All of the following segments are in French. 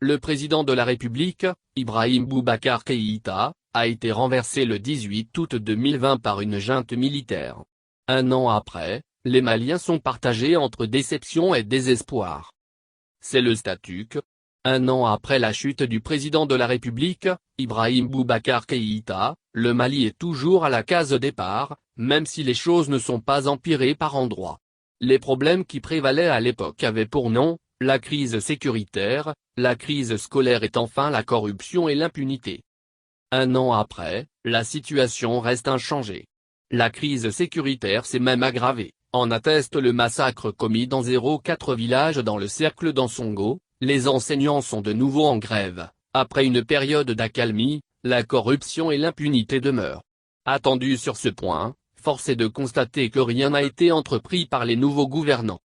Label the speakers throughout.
Speaker 1: Le président de la République, Ibrahim Boubacar Keïta, a été renversé le 18 août 2020 par une junte militaire. Un an après, les Maliens sont partagés entre déception et désespoir. C'est le statut quo. Un an après la chute du président de la République, Ibrahim Boubacar Keïta, le Mali est toujours à la case départ, même si les choses ne sont pas empirées par endroits. Les problèmes qui prévalaient à l'époque avaient pour nom, la crise sécuritaire, la crise scolaire et enfin la corruption et l'impunité. Un an après, la situation reste inchangée. La crise sécuritaire s'est même aggravée, en atteste le massacre commis dans 04 villages dans le cercle d'Ansongo. Les enseignants sont de nouveau en grève. Après une période d'accalmie, la corruption et l'impunité demeurent. Attendu sur ce point, force est de constater que rien n'a été entrepris par les nouveaux gouvernants.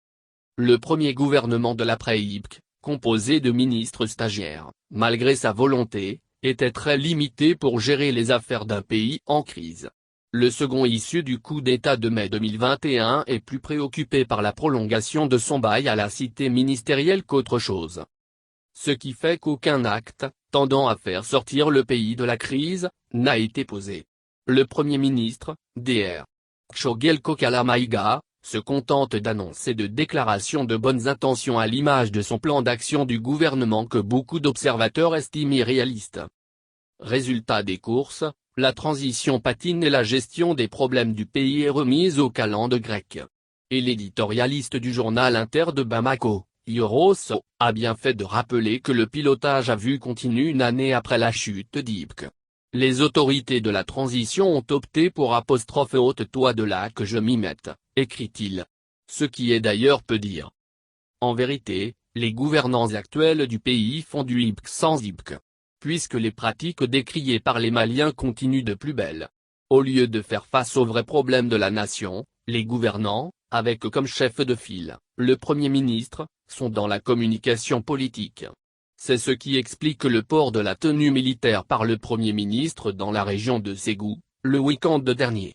Speaker 1: Le premier gouvernement de l'après-IBK, composé de ministres stagiaires, malgré sa volonté, était très limité pour gérer les affaires d'un pays en crise. Le second issu du coup d'État de mai 2021 est plus préoccupé par la prolongation de son bail à la cité ministérielle qu'autre chose. Ce qui fait qu'aucun acte, tendant à faire sortir le pays de la crise, n'a été posé. Le Premier ministre, Dr. Choguel Kokala Maïga, se contente d'annoncer de déclarations de bonnes intentions à l'image de son plan d'action du gouvernement que beaucoup d'observateurs estiment irréaliste. Résultat des courses, la transition patine et la gestion des problèmes du pays est remise au calendes grec. Et l'éditorialiste du journal Inter de Bamako, Yoros, a bien fait de rappeler que le pilotage à vue continue une année après la chute d'IBK. Les autorités de la transition ont opté pour haute-toi de là que je m'y mette, écrit-il. Ce qui est d'ailleurs peu dire. En vérité, les gouvernants actuels du pays font du IBK sans IBK. Puisque les pratiques décriées par les Maliens continuent de plus belle. Au lieu de faire face aux vrais problèmes de la nation, les gouvernants, avec comme chef de file, le Premier ministre, sont dans la communication politique. C'est ce qui explique le port de la tenue militaire par le Premier ministre dans la région de Ségou, le week-end dernier.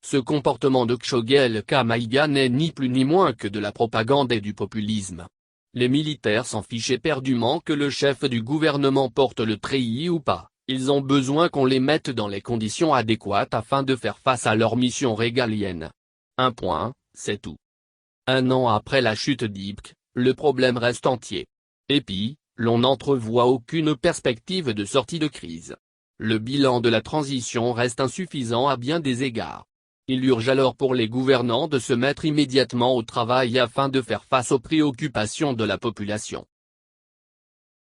Speaker 1: Ce comportement de Choguel Maïga n'est ni plus ni moins que de la propagande et du populisme. Les militaires s'en fichent éperdument que le chef du gouvernement porte le treillis ou pas, ils ont besoin qu'on les mette dans les conditions adéquates afin de faire face à leur mission régalienne. Un point, c'est tout. Un an après la chute d'IBK, le problème reste entier. Et puis, l'on n'entrevoit aucune perspective de sortie de crise. Le bilan de la transition reste insuffisant à bien des égards. Il urge alors pour les gouvernants de se mettre immédiatement au travail afin de faire face aux préoccupations de la population.